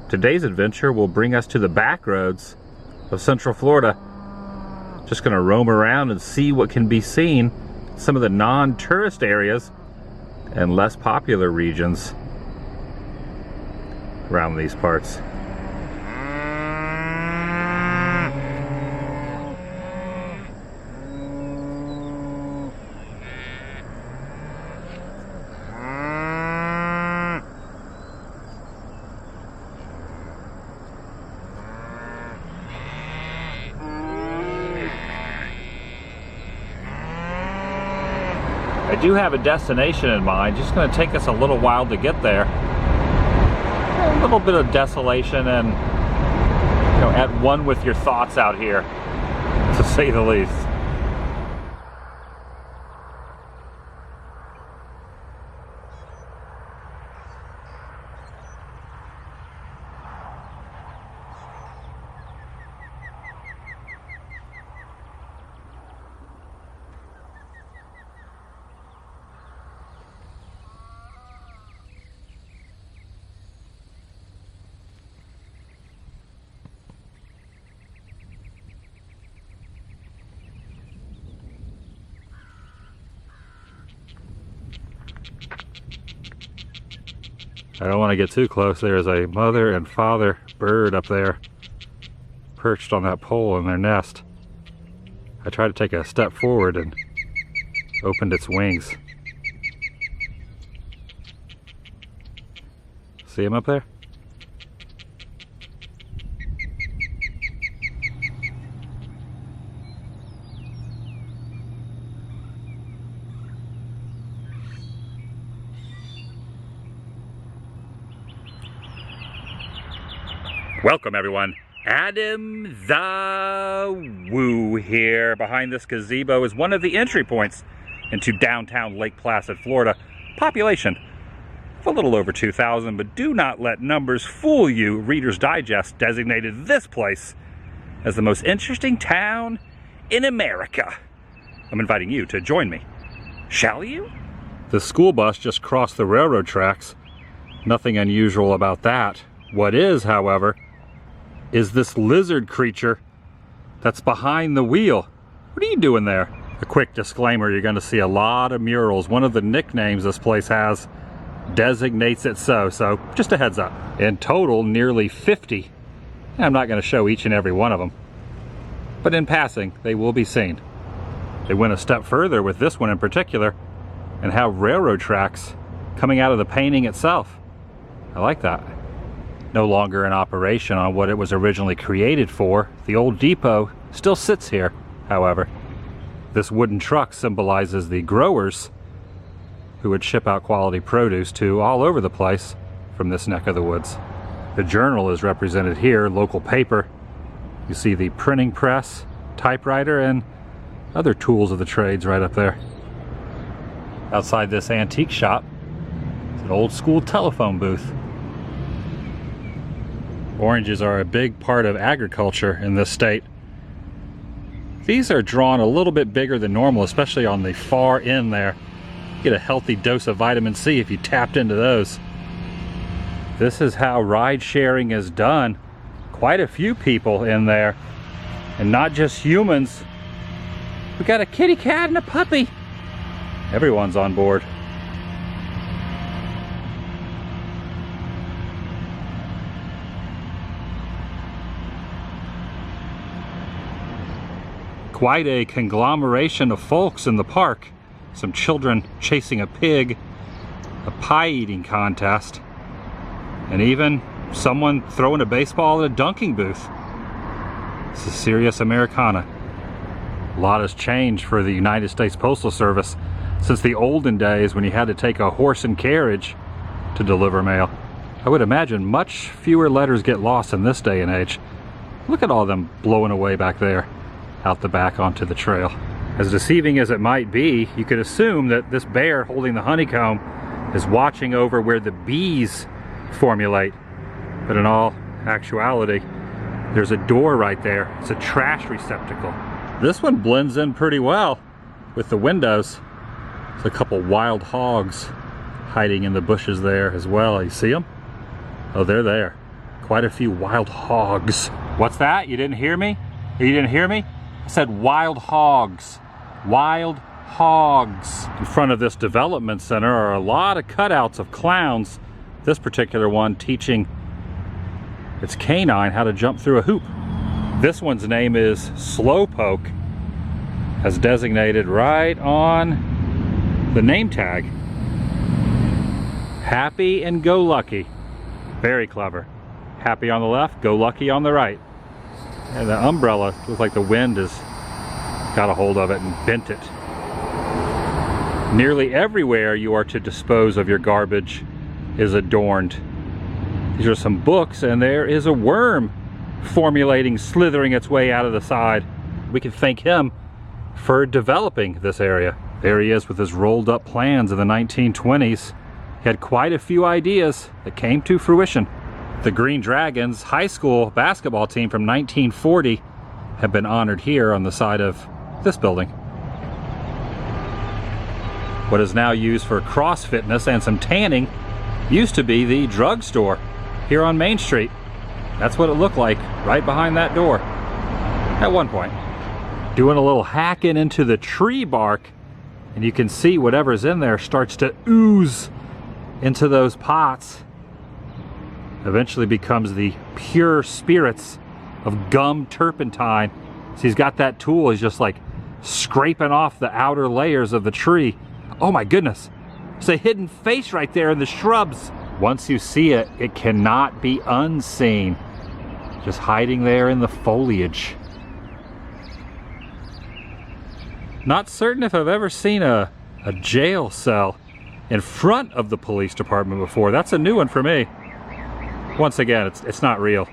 Today's adventure will bring us to the back roads of Central Florida. Just gonna roam around and see what can be seen, some of the non-tourist areas and less popular regions around these parts. I do have a destination in mind, just going to take us a little while to get there. A little bit of desolation and, you know, at one with your thoughts out here, to say the least. I don't want to get too close. There's a mother and father bird up there perched on that pole in their nest. I tried to take a step forward and opened its wings. See him up there? Welcome everyone, Adam the Woo here. Behind this gazebo is one of the entry points into downtown Lake Placid, Florida. Population of a little over 2,000, but do not let numbers fool you. Reader's Digest designated this place as the most interesting town in America. I'm inviting you to join me. Shall you? The school bus just crossed the railroad tracks. Nothing unusual about that. What is, however, is this lizard creature that's behind the wheel. What are you doing there? A quick disclaimer, you're going to see a lot of murals. One of the nicknames this place has designates it so just a heads up. In total, nearly 50. I'm not going to show each and every one of them, but in passing, they will be seen. They went a step further with this one in particular and have railroad tracks coming out of the painting itself. I like that. No longer in operation on what it was originally created for. The old depot still sits here, however. This wooden truck symbolizes the growers who would ship out quality produce to all over the place from this neck of the woods. The journal is represented here, local paper. You see the printing press, typewriter, and other tools of the trades right up there. Outside this antique shop is an old school telephone booth. Oranges are a big part of agriculture in this state. These are drawn a little bit bigger than normal, especially on the far end there. Get a healthy dose of vitamin C if you tapped into those. This is how ride sharing is done. Quite a few people in there, and not just humans. We got a kitty cat and a puppy. Everyone's on board. Quite a conglomeration of folks in the park. Some children chasing a pig, a pie eating contest, and even someone throwing a baseball at a dunking booth. This is serious Americana. A lot has changed for the United States Postal Service since the olden days when you had to take a horse and carriage to deliver mail. I would imagine much fewer letters get lost in this day and age. Look at all them blowing away back there, out the back onto the trail. As deceiving as it might be, you could assume that this bear holding the honeycomb is watching over where the bees formulate. But in all actuality, there's a door right there. It's a trash receptacle. This one blends in pretty well with the windows. There's a couple wild hogs hiding in the bushes there as well. You see them? Oh, they're there. Quite a few wild hogs. What's that? You didn't hear me? You didn't hear me? I said wild hogs. Wild hogs. In front of this development center are a lot of cutouts of clowns. This particular one teaching its canine how to jump through a hoop. This one's name is Slowpoke, as designated right on the name tag. Happy and Go Lucky. Very clever. Happy on the left, Go Lucky on the right. And the umbrella looks like the wind has got a hold of it and bent it. Nearly everywhere you are to dispose of your garbage is adorned. These are some books, and there is a worm slithering its way out of the side. We can thank him for developing this area. There he is with his rolled up plans in the 1920s. He had quite a few ideas that came to fruition. The Green Dragons high school basketball team from 1940 have been honored here on the side of this building. What is now used for cross fitness and some tanning used to be the drugstore here on Main Street. That's what it looked like right behind that door at one point. Doing a little hacking into the tree bark, and you can see whatever's in there starts to ooze into those pots. Eventually becomes the pure spirits of gum turpentine. So he's got that tool, he's just like scraping off the outer layers of the tree. Oh my goodness, there's a hidden face right there in the shrubs. Once you see it, it cannot be unseen. Just hiding there in the foliage. Not certain if I've ever seen a jail cell in front of the police department before. That's a new one for me. Once again, it's not real.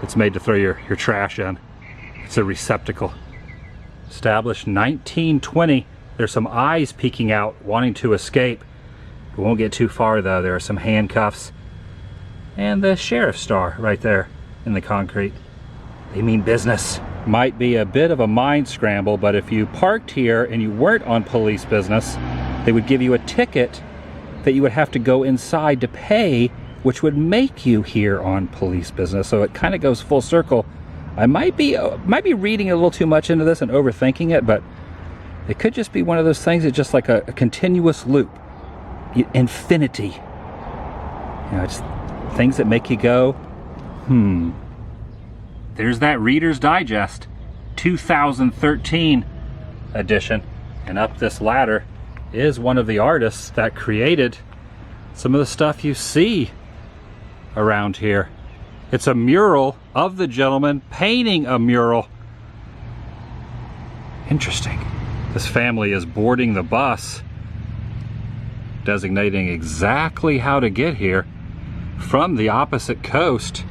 It's made to throw your trash in. It's a receptacle. Established 1920. There's some eyes peeking out, wanting to escape. We won't get too far though. There are some handcuffs. And the sheriff's star right there in the concrete. They mean business. Might be a bit of a mind scramble, but if you parked here and you weren't on police business, they would give you a ticket that you would have to go inside to pay, which would make you here on police business. So it kind of goes full circle. I might be reading a little too much into this and overthinking it, but it could just be one of those things that's just like a continuous loop. Infinity. You know, it's things that make you go, There's that Reader's Digest 2013 edition. And up this ladder is one of the artists that created some of the stuff you see around here. It's a mural of the gentleman painting a mural. Interesting. This family is boarding the bus, designating exactly how to get here from the opposite coast.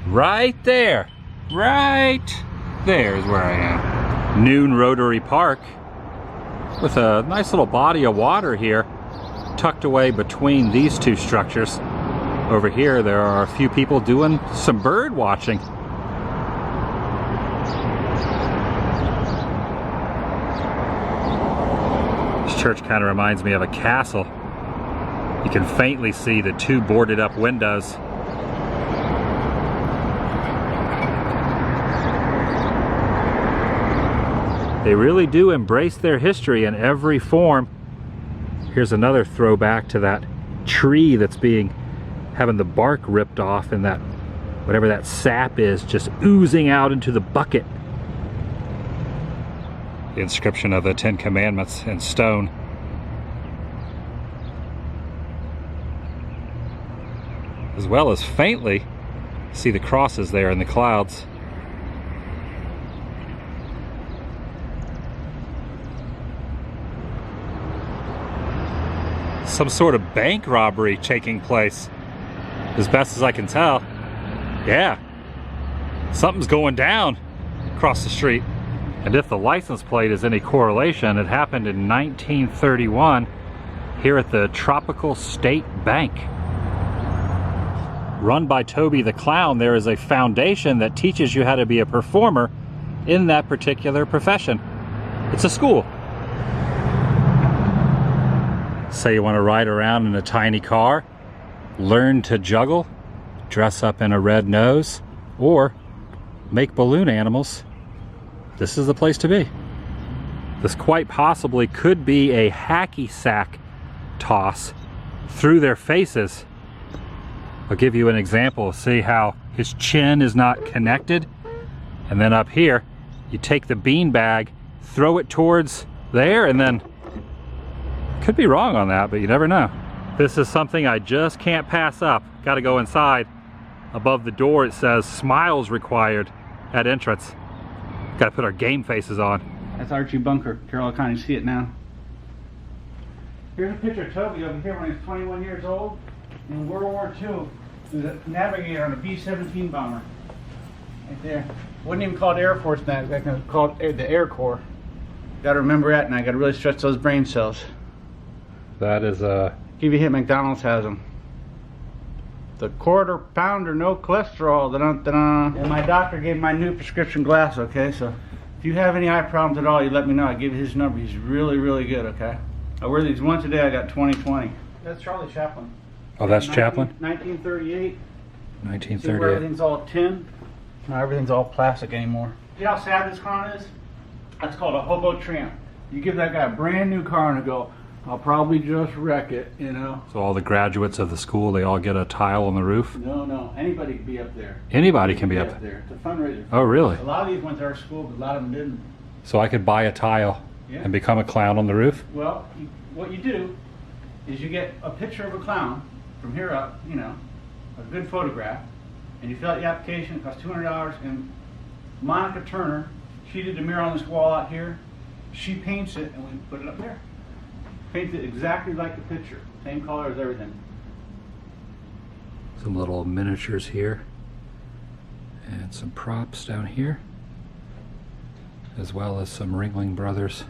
Right there is where I am. Noon Rotary Park with a nice little body of water here tucked away between these two structures. Over here there are a few people doing some bird watching. This church kind of reminds me of a castle. You can faintly see the two boarded up windows. They really do embrace their history in every form. Here's another throwback to that tree that's having the bark ripped off, and that whatever that sap is just oozing out into the bucket. The inscription of the Ten Commandments in stone. As well as faintly see the crosses there in the clouds. Some sort of bank robbery taking place, as best as I can tell. Yeah, something's going down across the street. And if the license plate is any correlation, it happened in 1931 here at the Tropical State Bank. Run by Toby the Clown, there is a foundation that teaches you how to be a performer in that particular profession. It's a school. Say you want to ride around in a tiny car, learn to juggle, dress up in a red nose or make balloon animals, this is the place to be. This quite possibly could be a hacky sack toss through their faces. I'll give you an example. See how his chin is not connected? And then up here, you take the bean bag, throw it towards there, and then, could be wrong on that, but you never know. This is something I just can't pass up. Gotta go inside. Above the door it says smiles required at entrance. Gotta put our game faces on. That's Archie Bunker. Carol, I kind of see it now. Here's a picture of Toby over here when he was 21 years old in World War II. He was a navigator on a B-17 bomber. Right there. Wasn't even called Air Force then, it was called the Air Corps. Gotta remember that, and I gotta really stretch those brain cells. That is Give you a hit, McDonald's has them. The quarter pounder, no cholesterol. Da-dun-da-dun. And my doctor gave my new prescription glass, okay? So if you have any eye problems at all, you let me know. I give you his number. He's really, really good, okay? I wear these once a day. I got 20/20. That's Charlie Chaplin. Oh, that's Chaplin? 1938. 1938. See where everything's all tin? Now everything's all plastic anymore. See how sad this car is? That's called a hobo tramp. You give that guy a brand new car and go, I'll probably just wreck it, you know? So all the graduates of the school, they all get a tile on the roof? No. Anybody can be up there. Anybody can be up there? It's a fundraiser. Oh, really? A lot of these went to our school, but a lot of them didn't. So I could buy a tile and become a clown on the roof? Well, what you do is you get a picture of a clown from here up, you know, a good photograph, and you fill out the application. It costs $200. And Monica Turner, she did the mural on this wall out here. She paints it, and we put it up there. Paints it exactly like the picture, same color as everything. Some little miniatures here, and some props down here, as well as some Ringling Brothers,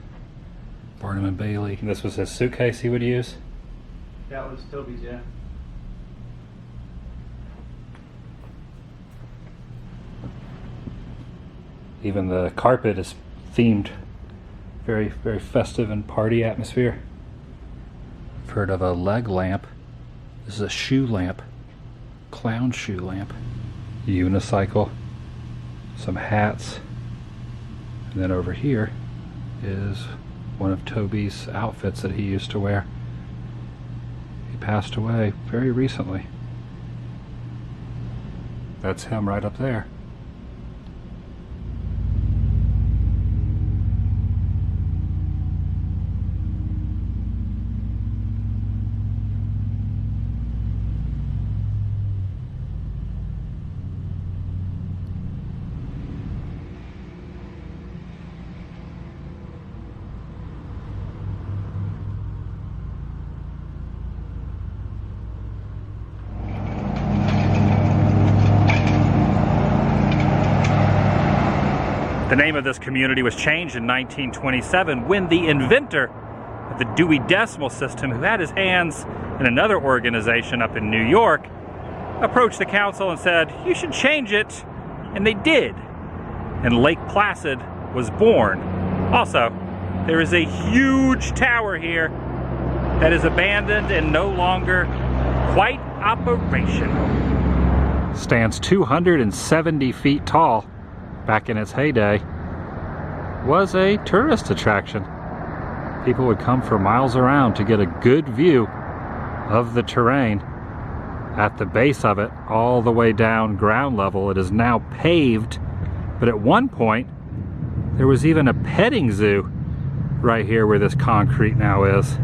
Barnum and Bailey. And this was his suitcase he would use? That was Toby's, yeah. Even the carpet is themed. Very, very festive and party atmosphere. I've heard of a leg lamp. This is a shoe lamp. Clown shoe lamp. Unicycle. Some hats. And then over here is one of Toby's outfits that he used to wear. He passed away very recently. That's him right up there. The name of this community was changed in 1927 when the inventor of the Dewey Decimal System, who had his hands in another organization up in New York, approached the council and said, you should change it, and they did. And Lake Placid was born. Also, there is a huge tower here that is abandoned and no longer quite operational. Stands 270 feet tall. Back in its heyday, was a tourist attraction. People would come for miles around to get a good view of the terrain. At the base of it, all the way down ground level, it is now paved, but at one point there was even a petting zoo right here where this concrete now is.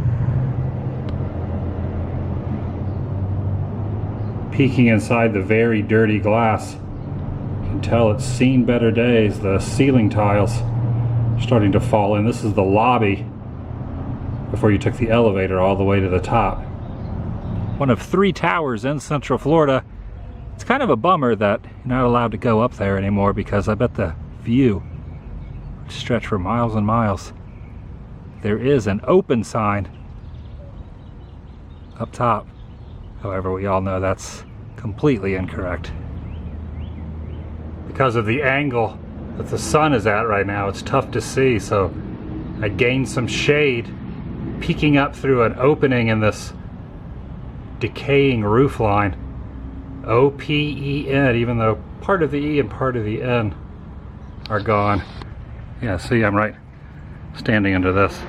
Peeking inside the very dirty glass, you can tell it's seen better days. The ceiling tiles are starting to fall in. This is the lobby before you took the elevator all the way to the top. One of 3 towers in Central Florida. It's kind of a bummer that you're not allowed to go up there anymore, because I bet the view would stretch for miles and miles. There is an open sign up top. However, we all know that's completely incorrect. Because of the angle that the sun is at right now, it's tough to see, so I gained some shade peeking up through an opening in this decaying roof line. O-P-E-N, even though part of the E and part of the N are gone. Yeah, see, I'm right standing under this.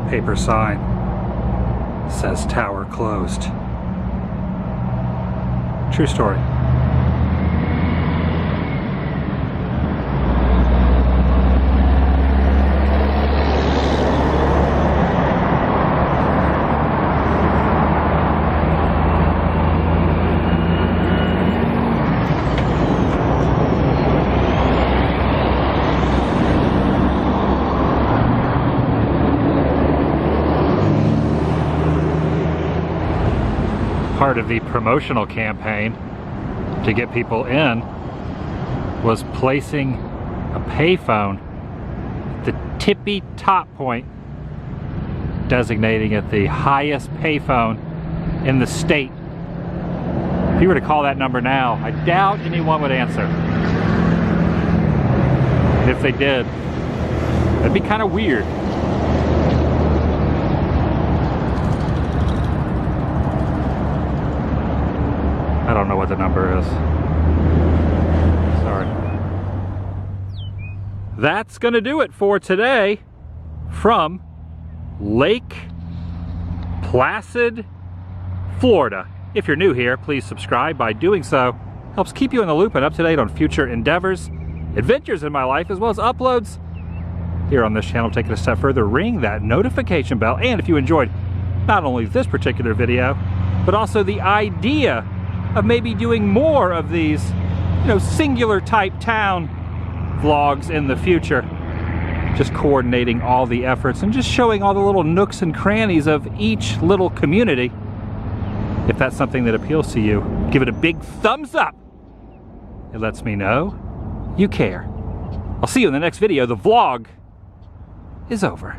Paper sign says tower closed. True story. Part of the promotional campaign to get people in was placing a payphone at the tippy top point, designating it the highest payphone in the state. If you were to call that number now, I doubt anyone would answer. And if they did, that'd be kind of weird. I don't know what the number is. Sorry. That's gonna do it for today from Lake Placid, Florida. If you're new here, please subscribe. By doing so, helps keep you in the loop and up to date on future endeavors, adventures in my life, as well as uploads here on this channel. Take it a step further, ring that notification bell. And if you enjoyed not only this particular video, but also the idea of maybe doing more of these, singular type town vlogs in the future. Just coordinating all the efforts and just showing all the little nooks and crannies of each little community. If that's something that appeals to you, give it a big thumbs up. It lets me know you care. I'll see you in the next video. The vlog is over.